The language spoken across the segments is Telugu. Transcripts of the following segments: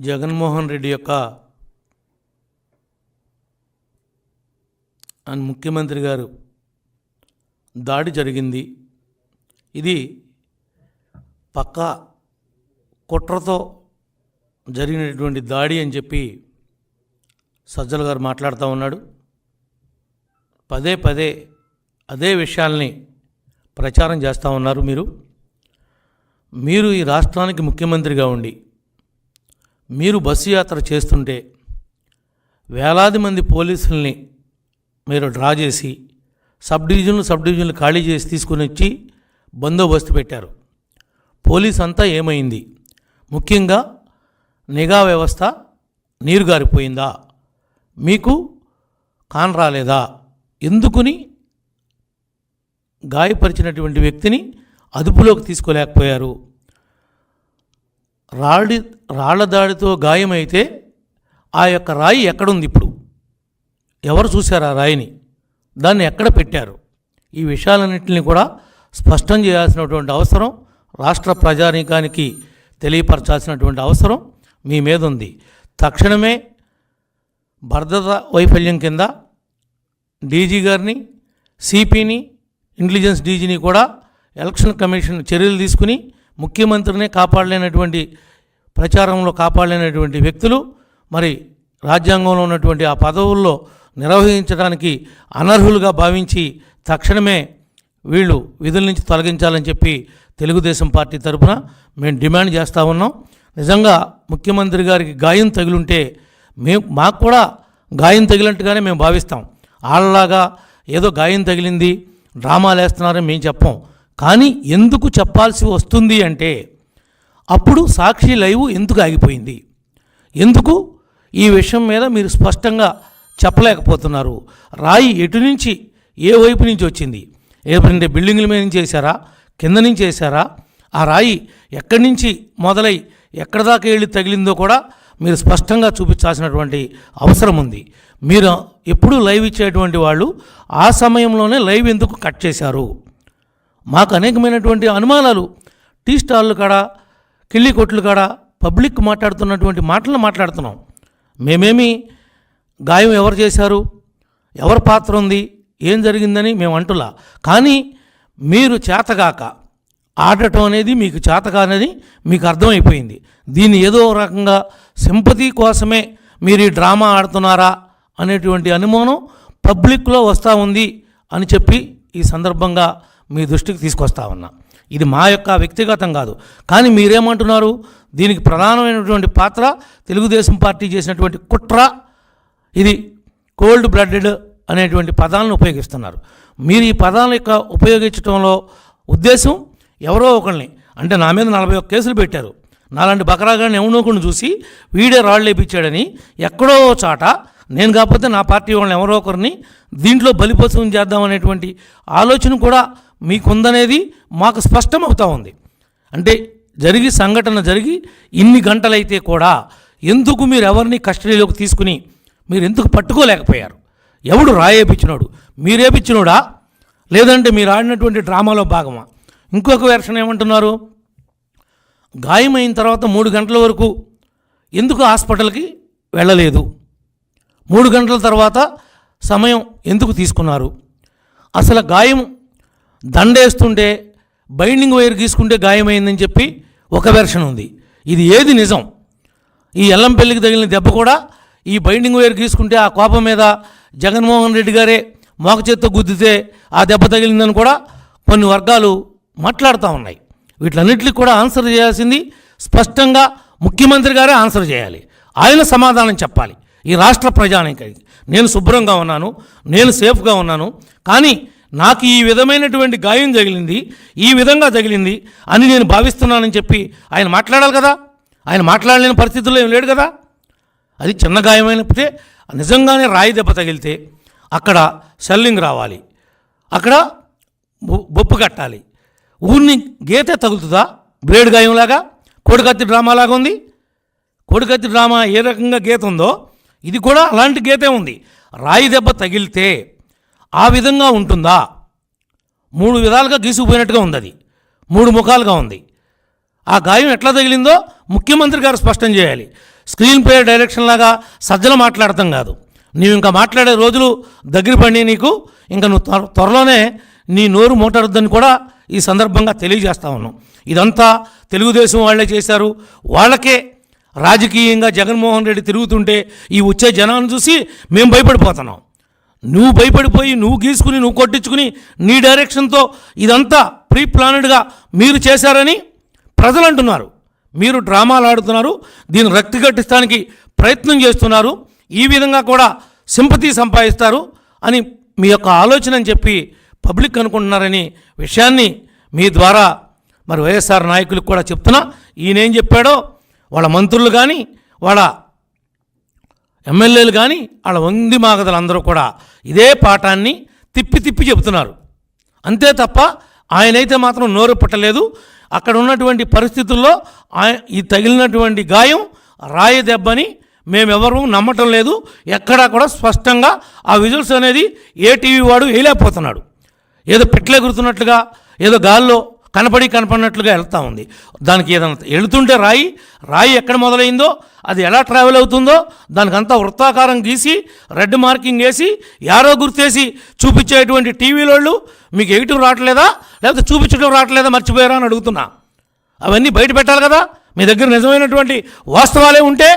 జగన్మోహన్ రెడ్డి యొక్క ముఖ్యమంత్రి గారు దాడి జరిగింది. ఇది పక్కా కుట్రతో జరిగినటువంటి దాడి అని చెప్పి సజ్జల గారు మాట్లాడుతూ ఉన్నాడు. పదే పదే అదే విషయాల్ని ప్రచారం చేస్తూ ఉన్నారు. మీరు ఈ రాష్ట్రానికి ముఖ్యమంత్రిగా ఉండి మీరు బస్సు యాత్ర చేస్తుంటే వేలాది మంది పోలీసుల్ని మీరు డ్రా చేసి సబ్ డివిజన్లు ఖాళీ చేసి తీసుకుని వచ్చి బందోబస్తు పెట్టారు. పోలీస్ అంతా ఏమైంది? ముఖ్యంగా నిఘా వ్యవస్థ నీరు గారిపోయిందా? మీకు కాన్ రాలేదా? ఎందుకుని గాయపరిచినటువంటి వ్యక్తిని అదుపులోకి తీసుకోలేకపోయారు? రాళ్ల దాడితో గాయమైతే ఆ యొక్క రాయి ఎక్కడుంది? ఇప్పుడు ఎవరు చూశారు ఆ రాయిని? దాన్ని ఎక్కడ పెట్టారు? ఈ విషయాలన్నింటినీ కూడా స్పష్టం చేయాల్సినటువంటి అవసరం, రాష్ట్ర ప్రజానీకానికి తెలియపరచాల్సినటువంటి అవసరం మీ మీద ఉంది. తక్షణమే భద్రతా వైఫల్యం కింద డీజీ గారిని, సిపిని, ఇంటెలిజెన్స్ డీజీని కూడా ఎలక్షన్ కమిషన్ చర్యలు తీసుకుని ముఖ్యమంత్రినే కాపాడలేనటువంటి, ప్రచారంలో కాపాడలేనటువంటి వ్యక్తులు మరి రాజ్యాంగంలో ఉన్నటువంటి ఆ పదవుల్లో నిర్వహించడానికి అనర్హులుగా భావించి తక్షణమే వీళ్ళు విధుల నుంచి తొలగించాలని చెప్పి తెలుగుదేశం పార్టీ తరఫున మేము డిమాండ్ చేస్తూ ఉన్నాం. నిజంగా ముఖ్యమంత్రి గారికి గాయం తగిలుంటే మాకు కూడా గాయం తగిలినట్టుగానే మేము భావిస్తాం. వాళ్ళలాగా ఏదో గాయం తగిలింది డ్రామాలు వేస్తున్నారని మేము చెప్పం. కానీ ఎందుకు చెప్పాల్సి వస్తుంది అంటే అప్పుడు సాక్షి లైవ్ ఎందుకు ఆగిపోయింది? ఎందుకు ఈ విషయం మీద మీరు స్పష్టంగా చెప్పలేకపోతున్నారు? రాయి ఎటు నుంచి, ఏ వైపు నుంచి వచ్చింది? ఏమంటే బిల్డింగుల మీద నుంచి వేశారా, కింద నుంచి వేశారా? ఆ రాయి ఎక్కడి నుంచి మొదలై ఎక్కడి దాకా వెళ్ళి తగిలిందో కూడా మీరు స్పష్టంగా చూపించాల్సినటువంటి అవసరం ఉంది. మీరు ఎప్పుడు లైవ్ ఇచ్చేటువంటి వాళ్ళు ఆ సమయంలోనే లైవ్ ఎందుకు కట్ చేశారు? మాకు అనేకమైనటువంటి అనుమానాలు. టీ స్టాళ్ళు కాడ, కిళ్ళి కొట్లు కాడ పబ్లిక్ మాట్లాడుతున్నటువంటి మాటలను మాట్లాడుతున్నాం. మేమేమి గాయం ఎవరు చేశారు, ఎవరి పాత్ర ఉంది, ఏం జరిగిందని మేము అంటులా. కానీ మీరు చేతగాక ఆడటం అనేది మీకు చేతగానని మీకు అర్థమైపోయింది. దీన్ని ఏదో రకంగా సింపతి కోసమే మీరు ఈ డ్రామా ఆడుతున్నారా అనేటువంటి అనుమానం పబ్లిక్లో వస్తూ ఉంది అని చెప్పి ఈ సందర్భంగా మీ దృష్టికి తీసుకొస్తా ఉన్నా. ఇది మా యొక్క వ్యక్తిగతం కాదు. కానీ మీరేమంటున్నారు? దీనికి ప్రధానమైనటువంటి పాత్ర తెలుగుదేశం పార్టీ చేసినటువంటి కుట్ర, ఇది కోల్డ్ బ్లడెడ్ అనేటువంటి పదాలను ఉపయోగిస్తున్నారు. మీరు ఈ పదాల యొక్క ఉపయోగించడంలో ఉద్దేశం ఎవరో ఒకరిని, అంటే నా మీద 41 కేసులు పెట్టారు, నాలాంటి బకరాగాన్ని ఎవనోకుని చూసి వీడే రాళ్ళు లేపించాడని ఎక్కడో చాట నేను కాకపోతే నా పార్టీ వాళ్ళని ఎవరో ఒకరిని దీంట్లో బలిపశువుం చేద్దామనేటువంటి ఆలోచన కూడా మీకుందనేది మాకు స్పష్టమవుతూ ఉంది. అంటే సంఘటన జరిగి ఇన్ని గంటలైతే కూడా ఎందుకు మీరు ఎవరిని కస్టడీలోకి తీసుకుని మీరు ఎందుకు పట్టుకోలేకపోయారు? ఎవడు రాయేపించినోడు? మీరేపించినోడా, లేదంటే మీరు ఆడినటువంటి డ్రామాలో భాగమా? ఇంకొక వెర్షన్ ఏమంటున్నారు? గాయమైన తర్వాత 3 గంటల వరకు ఎందుకు హాస్పిటల్కి వెళ్ళలేదు? 3 గంటల తర్వాత సమయం ఎందుకు తీసుకున్నారు? అసలు గాయం దండేస్తుంటే బైండింగ్ వైర్ గీసుకుంటే గాయమైందని చెప్పి ఒక వెర్షన్ ఉంది. ఇది ఏది నిజం? ఈ ఎల్లంపల్లికి తగిలిన దెబ్బ కూడా ఈ బైండింగ్ వైర్ గీసుకుంటే ఆ కోపం మీద జగన్మోహన్ రెడ్డి గారే మోక చేత్తో గుద్దితే ఆ దెబ్బ తగిలిందని కూడా కొన్ని వర్గాలు మాట్లాడుతూ ఉన్నాయి. వీటన్నిటికి కూడా ఆన్సర్ చేయాల్సింది స్పష్టంగా ముఖ్యమంత్రి గారే ఆన్సర్ చేయాలి. ఆయన సమాధానం చెప్పాలి ఈ రాష్ట్ర ప్రజానీకానికి. నేను శుభ్రంగా ఉన్నాను, నేను సేఫ్గా ఉన్నాను, కానీ నాకు ఈ విధమైనటువంటి గాయం తగిలింది, ఈ విధంగా తగిలింది అని నేను భావిస్తున్నానని చెప్పి ఆయన మాట్లాడాలి కదా. ఆయన మాట్లాడలేని పరిస్థితుల్లో ఏం లేడు కదా. అది చిన్న గాయమైనప్పుడే నిజంగానే రాయి దెబ్బ తగిలితే అక్కడ షెల్లింగ్ రావాలి, అక్కడ బొప్పు కట్టాలి. ఊరిని గీతే తగులుతుందా? బ్లేడ్ గాయంలాగా, కోడికత్తి డ్రామాలాగా ఉంది. కోడికత్తి డ్రామా ఏ రకంగా గీత ఉందో ఇది కూడా అలాంటి గీతే ఉంది. రాయి దెబ్బ తగిలితే ఆ విధంగా ఉంటుందా? 3 విధాలుగా గీసుకుపోయినట్టుగా ఉంది. అది 3 ముఖాలుగా ఉంది. ఆ గాయం ఎట్లా తగిలిందో ముఖ్యమంత్రి గారు స్పష్టం చేయాలి. స్క్రీన్ ప్లే డైరెక్షన్ లాగా సజ్జలు మాట్లాడతాం కాదు. నీవు ఇంకా మాట్లాడే రోజులు దగ్గర పడి నీకు ఇంకా నువ్వు త్వరలోనే నీ నోరు మూటరుద్దని కూడా ఈ సందర్భంగా తెలియజేస్తా ఉన్నాం. ఇదంతా తెలుగుదేశం వాళ్ళే చేశారు. వాళ్ళకే రాజకీయంగా జగన్మోహన్ రెడ్డి తిరుగుతుంటే ఈ వచ్చే జనాన్ని చూసి మేము భయపడిపోతున్నాం. నువ్వు భయపడిపోయి నువ్వు గీసుకుని నువ్వు కొట్టించుకుని నీ డైరెక్షన్తో ఇదంతా ప్రీ ప్లానెడ్గా మీరు చేశారని ప్రజలు అంటున్నారు. మీరు డ్రామాలు ఆడుతున్నారు, దీన్ని రక్తి కట్టించడానికి ప్రయత్నం చేస్తున్నారు, ఈ విధంగా కూడా సింపతి సంపాదిస్తారు అని మీ యొక్క ఆలోచన అని చెప్పి పబ్లిక్ అనుకుంటున్నారని విషయాన్ని మీ ద్వారా మరి వైఎస్ఆర్ నాయకులకు కూడా చెప్తున్నా. ఈయనేం చెప్పాడో వాళ్ళ మంత్రులు కానీ వాళ్ళ ఎమ్మెల్యేలు కానీ వాళ్ళ వంది మాగదలు అందరూ కూడా ఇదే పాఠాన్ని తిప్పి తిప్పి చెబుతున్నారు. అంతే తప్ప ఆయనైతే మాత్రం నోరు పట్టలేదు. అక్కడ ఉన్నటువంటి పరిస్థితుల్లో ఈ తగిలినటువంటి గాయం రాయి దెబ్బని మేమెవరూ నమ్మటం లేదు. ఎక్కడా కూడా స్పష్టంగా ఆ విజువల్స్ అనేది ఏ టీవీ వాడు వేయలేకపోతున్నాడు. ఏదో పెట్లెగురుతున్నట్లుగా ఏదో గాల్లో కనపడినట్లుగా వెళ్తూ ఉంది. దానికి ఏదైనా వెళుతుంటే రాయి ఎక్కడ మొదలైందో అది ఎలా ట్రావెల్ అవుతుందో దానికంతా వృత్తాకారం గీసి రెడ్ మార్కింగ్ వేసి యారో గుర్తేసి చూపించేటువంటి టీవీలోళ్ళు మీకు ఎగిటివ్ రావట్లేదా లేకపోతే చూపించడం రావట్లేదా మర్చిపోయారా అని అడుగుతున్నా. అవన్నీ బయట పెట్టాలి కదా. మీ దగ్గర నిజమైనటువంటి వాస్తవాలే ఉంటే.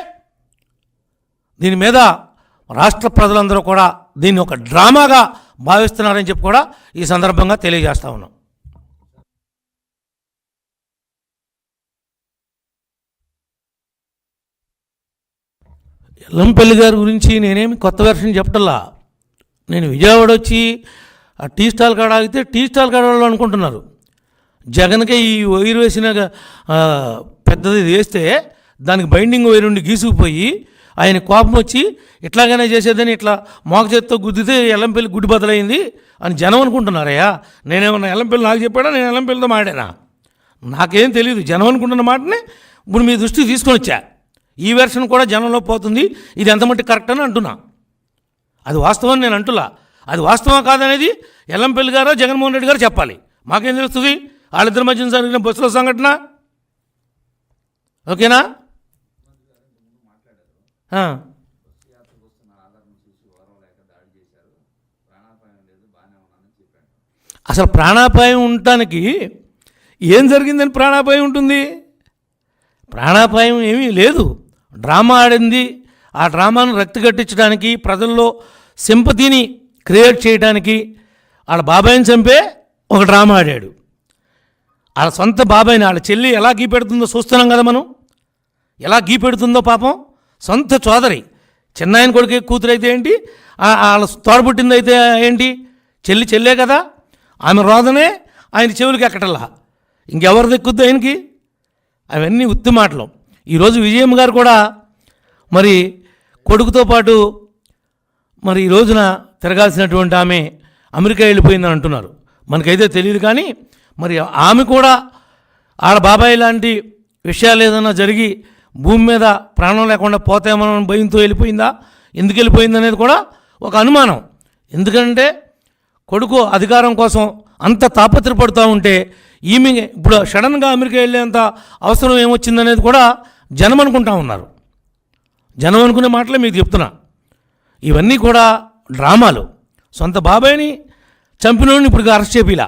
దీని మీద రాష్ట్ర ప్రజలందరూ కూడా దీన్ని ఒక డ్రామాగా భావిస్తున్నారని చెప్పి కూడా ఈ సందర్భంగా తెలియజేస్తా ఉన్నాం. ఎల్లంపల్లి గారి గురించి నేనేమి కొత్త వెర్షన్ చెప్పటల్లా. నేను విజయవాడ వచ్చి ఆ టీ స్టాల్ కాడ ఆగితే టీ స్టాల్ కాడ వాళ్ళు అనుకుంటున్నారు జగన్కే ఈ వైరు వేసిన పెద్దది వేస్తే దానికి బైండింగ్ వైరు ఉండి గీసుకుపోయి ఆయన కోపం వచ్చి ఇట్లాగనే చేసేదని ఇట్లా మోక చేత్తో గుద్దితే ఎల్లంపల్లి గుడ్డి బదలైంది అని జనం అనుకుంటున్నారయ్యా. నేనేమన్నా ఎల్లంపల్లి నాకు చెప్పాడా, నేను ఎల్లంపల్లితో మాడానా? నాకేం తెలియదు. జనం అనుకుంటున్న మాటనే ఇప్పుడు మీ దృష్టికి తీసుకొని వచ్చా. ఈ వెర్షన్ కూడా జనంలో పోతుంది. ఇది ఎంత మట్టి కరెక్ట్ అని అంటున్నా. అది వాస్తవం నేను అంటులా. అది వాస్తవం కాదనేది ఎల్లంపల్లి గారో జగన్మోహన్ రెడ్డి గారు చెప్పాలి. మాకేం తెలుస్తుంది వాళ్ళిద్దరి మధ్యన జరిగిన బస్సులో సంఘటన? ఓకేనా? అసలు ప్రాణాపాయం ఉండటానికి ఏం జరిగిందని ప్రాణాపాయం ఉంటుంది? ప్రాణాపాయం ఏమీ లేదు. డ్రామా ఆడింది. ఆ డ్రామాను రక్తి కట్టించడానికి, ప్రజల్లో సింపతిని క్రియేట్ చేయడానికి వాళ్ళ బాబాయిని చంపే ఒక డ్రామా ఆడాడు. వాళ్ళ సొంత బాబాయిని, వాళ్ళ చెల్లి ఎలా గీపెడుతుందో చూస్తున్నాం కదా మనం. ఎలా గీపెడుతుందో పాపం. సొంత సోదరి, చిన్నాయన కొడుకు కూతురు అయితే ఏంటి, వాళ్ళ తోడబుట్టింది అయితే ఏంటి, చెల్లే కదా. ఆమె రోదనే ఆయన చెవులకి ఎక్కటల్లా. ఇంకెవరు దక్కుద్ది ఆయనకి? అవన్నీ ఉత్తి మాటలు. ఈరోజు విజయమ్మ గారు కూడా మరి కొడుకుతో పాటు మరి ఈ రోజున తిరగాల్సినటువంటి ఆమె అమెరికా వెళ్ళిపోయిందని అంటున్నారు. మనకైతే తెలియదు కానీ మరి ఆమె కూడా ఆడ బాబాయ్ లాంటి విషయాలు ఏదైనా జరిగి భూమి మీద ప్రాణం లేకుండా పోతామని భయంతో వెళ్ళిపోయిందా, ఎందుకు వెళ్ళిపోయింది అనేది కూడా ఒక అనుమానం. ఎందుకంటే కొడుకు అధికారం కోసం అంత తాపత్రపడుతూ ఉంటే ఈమె ఇప్పుడు సడన్గా అమెరికా వెళ్ళేంత అవసరం ఏమొచ్చిందనేది కూడా జనం అనుకుంటా ఉన్నారు. జనం అనుకునే మాటలే మీకు చెప్తున్నా. ఇవన్నీ కూడా డ్రామాలు. సొంత బాబాయిని చంపినోడిని ఇప్పుడు అరెస్ట్ చేపిలా.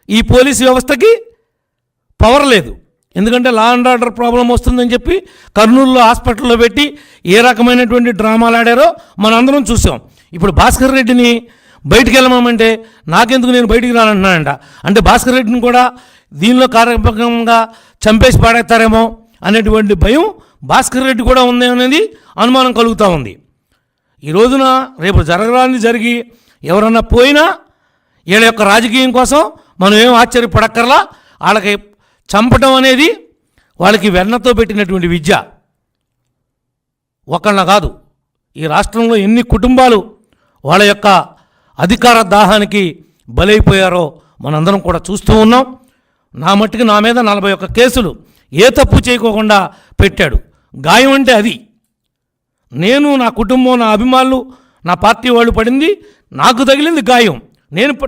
ఈ పోలీసు వ్యవస్థకి పవర్ లేదు. ఎందుకంటే లా అండ్ ఆర్డర్ ప్రాబ్లం వస్తుందని చెప్పి కర్నూలులో హాస్పిటల్లో పెట్టి ఏ రకమైనటువంటి డ్రామాలు ఆడారో మనందరం చూసాం. ఇప్పుడు భాస్కర్ రెడ్డిని బయటికి వెళ్ళమంటే నాకెందుకు, నేను బయటికి రానంటున్నానంట. అంటే భాస్కర్ రెడ్డిని కూడా దీనిలో కార్యక్రమంగా చంపేసి పాడేస్తారేమో అనేటువంటి భయం భాస్కర్ రెడ్డి కూడా ఉంది అనేది అనుమానం కలుగుతూ ఉంది. ఈ రోజున రేపు జరగరాని జరిగి ఎవరన్నా పోయినా వీళ్ళ యొక్క రాజకీయం కోసం మనం ఏం ఆశ్చర్యపడక్కర్లా. వాళ్ళకి చంపటం అనేది వాళ్ళకి వెన్నతో పెట్టినటువంటి విద్య. ఒకళ్ళ కాదు, ఈ రాష్ట్రంలో ఎన్ని కుటుంబాలు వాళ్ళ యొక్క అధికార దాహానికి బలైపోయారో మనందరం కూడా చూస్తూ ఉన్నాం. నా మట్టుకు నా మీద 41 కేసులు ఏ తప్పు చేయకోకుండా పెట్టాడు. గాయం అంటే అది. నేను, నా కుటుంబం, నా అభిమానులు, నా పార్టీ వాళ్ళు పడింది, నాకు తగిలింది గాయం.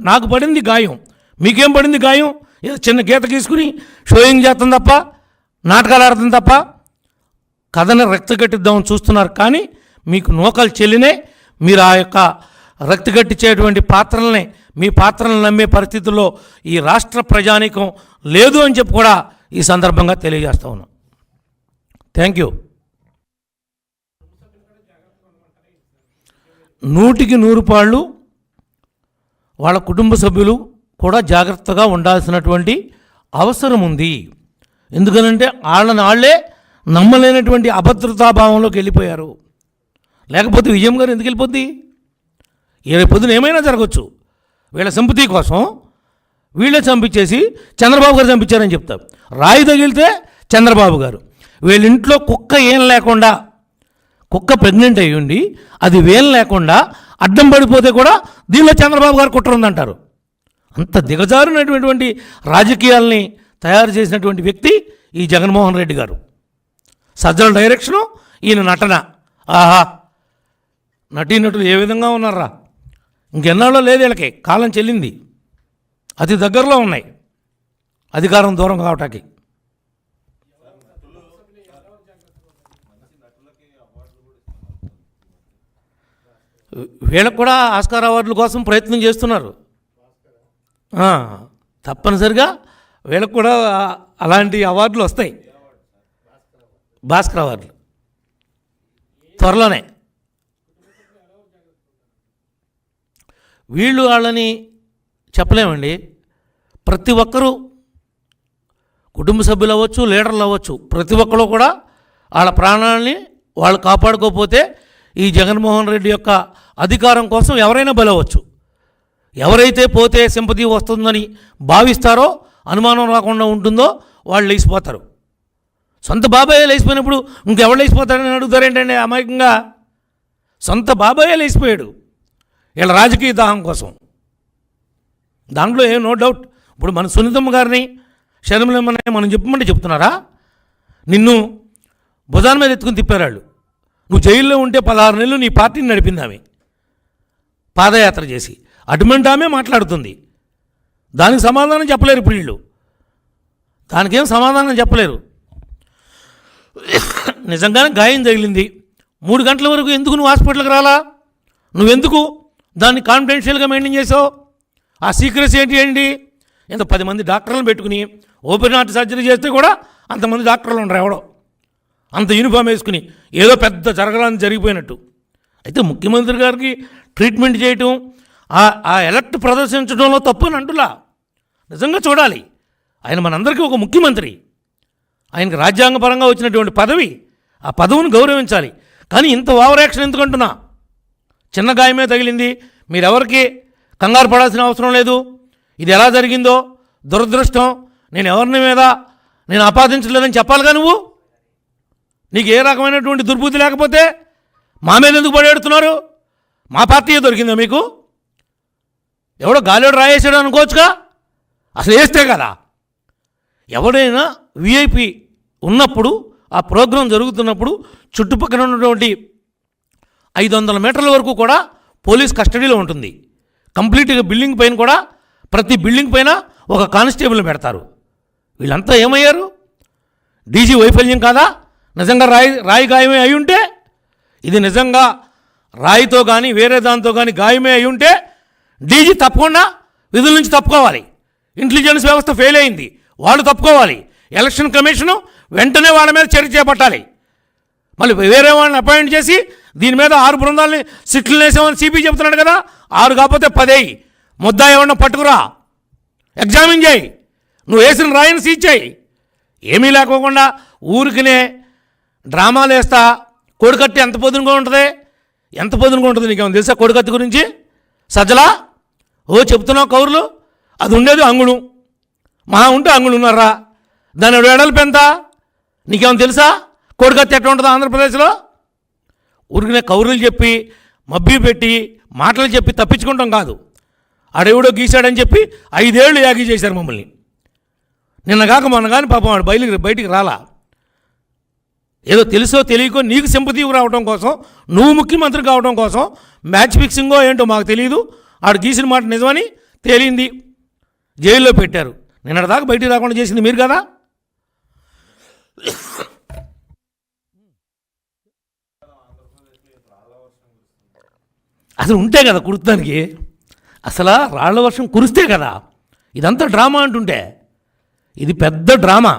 నాకు పడింది గాయం. మీకేం పడింది గాయం? ఏదో చిన్న గీత గీసుకుని షోయింగ్ చేస్తాం తప్ప, నాటకాలు ఆడతాం తప్ప కథని రక్తగట్టిద్దామని చూస్తున్నారు. కానీ మీకు నూకలు చెల్లినే మీరు ఆ యొక్క రక్తగట్టించేటువంటి పాత్రలనే మీ పాత్రలను నమ్మే పరిస్థితుల్లో ఈ రాష్ట్ర ప్రజానీకం లేదు అని చెప్పి కూడా ఈ సందర్భంగా తెలియజేస్తా ఉన్నాం. Thank you. 100% వాళ్ళ కుటుంబ సభ్యులు కూడా జాగ్రత్తగా ఉండాల్సినటువంటి అవసరం ఉంది. ఎందుకనంటే వాళ్ళే నమ్మలేనటువంటి అభద్రతాభావంలోకి వెళ్ళిపోయారు. లేకపోతే విజయం గారు ఎందుకు వెళ్ళిపోద్ది? రేపు పొద్దున ఏమైనా జరగచ్చు. వీళ్ళ సింపతి కోసం వీళ్ళే చంపించేసి చంద్రబాబు గారు చంపించారని చెప్తారు. రాయి తగిలితే చంద్రబాబు గారు, వీళ్ళ ఇంట్లో కుక్క ఏం లేకుండా, కుక్క ప్రెగ్నెంట్ అయ్యుండి అది వేం లేకుండా అడ్డం పడిపోతే కూడా దీనిలో చంద్రబాబు గారు కుట్ర ఉందంటారు. అంత దిగజారినటువంటి రాజకీయాల్ని తయారు చేసినటువంటి వ్యక్తి ఈ జగన్మోహన్ రెడ్డి గారు. సజ్జల డైరెక్షను, ఈయన నటన, ఆహా నటీనటులు ఏ విధంగా ఉన్నారా! ఇంకెన్నాళ్ళో లేదు వీళ్ళకి, కాలం చెల్లింది, అతి దగ్గరలో ఉన్నాయి అధికారం దూరం కావటానికి. వీళ్ళకు కూడా ఆస్కార్ అవార్డుల కోసం ప్రయత్నం చేస్తున్నారు. తప్పనిసరిగా వీళ్ళకు కూడా అలాంటి అవార్డులు వస్తాయి, భాస్కర్ అవార్డులు త్వరలోనే. వీళ్ళు వాళ్ళని చెప్పలేమండి. ప్రతి ఒక్కరూ కుటుంబ సభ్యులు అవ్వచ్చు, లీడర్లు అవ్వచ్చు, ప్రతి ఒక్కరు కూడా వాళ్ళ ప్రాణాలని వాళ్ళు కాపాడుకోకపోతే ఈ జగన్మోహన్ రెడ్డి యొక్క అధికారం కోసం ఎవరైనా బలవచ్చు. ఎవరైతే పోతే సింపతి వస్తుందని భావిస్తారో, అనుమానం రాకుండా ఉంటుందో వాళ్ళు లేచిపోతారు. సొంత బాబాయే లేచిపోయినప్పుడు ఇంకెవరు లేచిపోతారని అడుగుతారేంటండి అమాయకంగా? సొంత బాబాయే లేచిపోయాడు వీళ్ళ రాజకీయ దాహం కోసం. దాంట్లో ఏం నో డౌట్. ఇప్పుడు మన సునీతమ్మ గారిని, షర్మిలమ్మని మనం చెప్పమంటే చెప్తున్నారా? నిన్ను భుజాన మీద ఎత్తుకుని తిప్పారాళ్ళు. నువ్వు జైల్లో ఉంటే 16 నెలలు నీ పార్టీని నడిపింది ఆమె, పాదయాత్ర చేసి. అటువంటి ఆమె మాట్లాడుతుంది. దానికి సమాధానం చెప్పలేరు ఇప్పుడు వీళ్ళు. దానికేం సమాధానం చెప్పలేరు. నిజంగానే గాయం తగిలింది. 3 గంటల వరకు ఎందుకు నువ్వు హాస్పిటల్కి రాలా? నువ్వెందుకు దాన్ని కాన్ఫిడెన్షియల్గా మెయింటైన్ చేసావు? ఆ సీక్రెట్స్ ఏంటి? ఇంత 10 మంది డాక్టర్లను పెట్టుకుని ఓపెన్ హార్ట్ సర్జరీ చేస్తే కూడా అంతమంది డాక్టర్లు ఉండరు. ఎవడో అంత యూనిఫామ్ వేసుకుని ఏదో పెద్ద జరగడానికి జరిగిపోయినట్టు. అయితే ముఖ్యమంత్రి గారికి ట్రీట్మెంట్ చేయటం, ఆ ఎలక్ట్ ప్రదర్శించడంలో తప్పు అని అంటులా. నిజంగా చూడాలి. ఆయన మనందరికీ ఒక ముఖ్యమంత్రి. ఆయనకు రాజ్యాంగపరంగా వచ్చినటువంటి పదవి, ఆ పదవిని గౌరవించాలి. కానీ ఇంత ఓవర్ యాక్షన్ ఎందుకంటున్నా? చిన్న గాయమే తగిలింది, మీరెవరికి కంగారు పడాల్సిన అవసరం లేదు. ఇది ఎలా జరిగిందో దురదృష్టం, నేను ఎవరిని మీద నేను ఆపాదించలేదని చెప్పాలిగా నువ్వు. నీకు ఏ రకమైనటువంటి దుర్బుద్ధి లేకపోతే మా మీద ఎందుకు పడేడుతున్నారు? మా పార్టీయే దొరికిందా మీకు? ఎవడో గాలిలో రాయేసాడు అనుకోవచ్చుగా, అసలు వేస్తే కదా. ఎవడైనా విఐపి ఉన్నప్పుడు, ఆ ప్రోగ్రాం జరుగుతున్నప్పుడు చుట్టుపక్కల ఉన్నటువంటి 500 మీటర్ల వరకు కూడా పోలీస్ కస్టడీలో ఉంటుంది. కంప్లీట్గా బిల్డింగ్ పైన కూడా, ప్రతి బిల్డింగ్ పైన ఒక కానిస్టేబుల్ని పెడతారు. వీళ్ళంతా ఏమయ్యారు? డీజీ వైఫల్యం కాదా? నిజంగా రాయి గాయమే అయి ఉంటే, ఇది నిజంగా రాయితో కానీ వేరే దాంతో కానీ గాయమే అయి ఉంటే డీజీ తప్పకుండా విధుల నుంచి తప్పుకోవాలి. ఇంటెలిజెన్స్ వ్యవస్థ ఫెయిల్ అయింది, వాళ్ళు తప్పుకోవాలి. ఎలక్షన్ కమిషను వెంటనే వాళ్ళ మీద చర్య చేపట్టాలి. మళ్ళీ వేరే వాళ్ళని అపాయింట్ చేసి దీని మీద 6 బృందాలని సిట్లు వేసామని సిపి చెప్తున్నాడు కదా. 6 కాకపోతే 10 అయ్యి ముద్దా ఏమన్నా పట్టుకురా, ఎగ్జామిన్ చేయి, నువ్వు వేసిన రాయిని సీజ్ చేయి. ఏమీ లేకోకుండా ఊరికినే డ్రామాలు వేస్తా. కోడికత్తి ఎంత పొద్దునగా ఉంటుంది? ఎంత పొద్దునగా ఉంటుంది నీకేమో తెలుసా కోడికత్తి గురించి? సజ్జలా చెప్తున్నావు కౌరులు. అది ఉండేది అంగుళం, మా ఉంటే అంగుళున్నారా, దాని వెడల్పు ఎంత నీకేమో తెలుసా? కోడికత్తి ఎట్లా ఉంటుందో ఆంధ్రప్రదేశ్లో? ఊరికినే కౌరులు చెప్పి మబ్బి పెట్టి మాటలు చెప్పి తప్పించుకుంటాం కాదు. ఆడెవడో గీశాడని చెప్పి 5 ఏళ్ళు యాగి చేశారు మమ్మల్ని. నిన్నగాక మొన్న కానీ పాపం వాడు బయటికి రాలా. ఏదో తెలుసో తెలియకో నీకు సింపతి రావడం కోసం, నువ్వు ముఖ్యమంత్రి కావడం కోసం మ్యాచ్ ఫిక్సింగో ఏంటో మాకు తెలియదు. ఆడు గీసిన మాట నిజమని తేలింది, జైల్లో పెట్టారు. నిన్నటిదాకా బయటికి రాకుండా చేసింది మీరు కదా. అసలు ఉంటే కదా కుర్తానికి, అసలు రాళ్ల వర్షం కురిస్తే కదా ఇదంతా డ్రామా అంటుంటే. ఇది పెద్ద డ్రామా.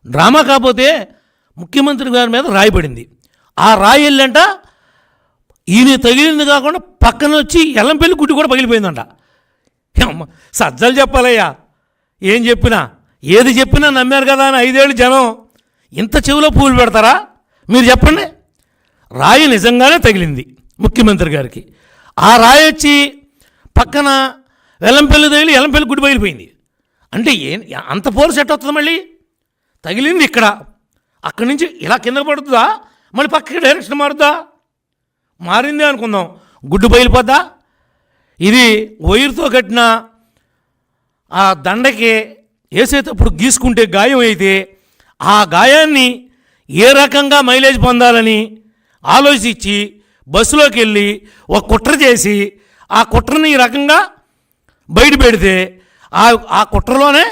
డ్రామా కాకపోతే ముఖ్యమంత్రి గారి మీద రాయి పడింది. ఆ రాయి వెళ్ళంట ఈయన తగిలింది కాకుండా పక్కన వచ్చి ఎల్లంపల్లి గుడ్డి కూడా పగిలిపోయిందంట. సజ్జలు చెప్పాలయ్యా, ఏం చెప్పినా ఏది చెప్పినా నమ్మారు కదా అని 5 ఏళ్ళు జనం ఇంత చెవిలో పూలు పెడతారా? మీరు చెప్పండి. రాయి నిజంగానే తగిలింది ముఖ్యమంత్రి గారికి. ఆ రాయి వచ్చి పక్కన వెల్లంపల్లి తగిలి ఎల్లంపల్లి గుడి పగిలిపోయింది అంటే అంత పోరు సెట్ అవుతుంది. మళ్ళీ తగిలింది ఇక్కడ, అక్కడి నుంచి ఇలా కింద పడుతుందా, మళ్ళీ పక్కకి డైరెక్షన్ మారుద్దా? మారిందే అనుకుందాం, గుడ్డు పగిలిపోద్దా? ఇది వైరుతో కట్టిన ఆ దండకి వేసేటప్పుడు గీసుకుంటే గాయం అయితే ఆ గాయాన్ని ఏ రకంగా మైలేజ్ పొందాలని ఆలోచించి బస్సులోకి వెళ్ళి ఒక కుట్ర చేసి ఆ కుట్రని ఈ రకంగా బయట పెడితే ఆ కుట్రలోనే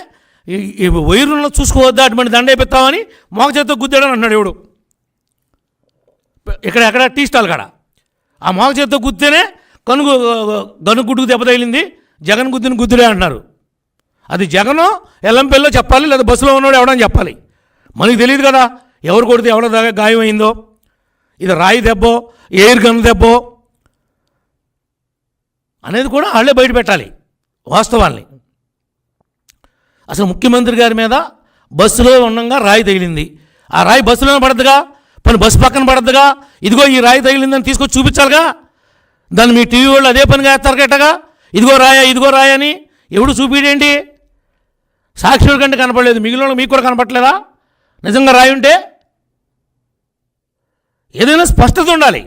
ఈ వైరులో చూసుకోవద్దా అటువంటి దండ వేపిస్తామని మోగ చేత్తో గుద్దాడని అన్నాడు ఎవడు. ఎక్కడ టీ స్టాల్ కాడ ఆ మోగ చేత్తో గుద్దేనే గనుగుడ్డుకు దెబ్బ తగిలింది, జగన్ గుద్దిన గుద్దుడే అంటున్నారు. అది జగను ఎల్లంపల్లిలో చెప్పాలి, లేదా బస్సులో ఉన్నాడు ఎవడని చెప్పాలి. మనకి తెలియదు కదా ఎవరు కొడితే ఎవడ దాకా గాయం అయిందో. ఇది రాయి దెబ్బో ఎయిర్ గన్ దెబ్బో అనేది కూడా వాళ్ళే బయట పెట్టాలి వాస్తవాల్ని. అసలు ముఖ్యమంత్రి గారి మీద బస్సులో ఉండగా రాయి తగిలింది. ఆ రాయి బస్సులోనే పడద్దుగా, పని బస్సు పక్కన పడద్దుగా. ఇదిగో ఈ రాయి తగిలిందని తీసుకొచ్చి చూపించాలిగా. దాన్ని మీ టీవీ వాళ్ళు అదే పనిగా వేస్తారు గట్టగా, ఇదిగో రాయ అని. ఎవడు చూపిడేంటి? సాక్షుల కంటే కనపడలేదు, మిగిలిన మీకు కూడా కనపడలేదా? నిజంగా రాయి ఉంటే ఏదైనా స్పష్టత ఉండాలి.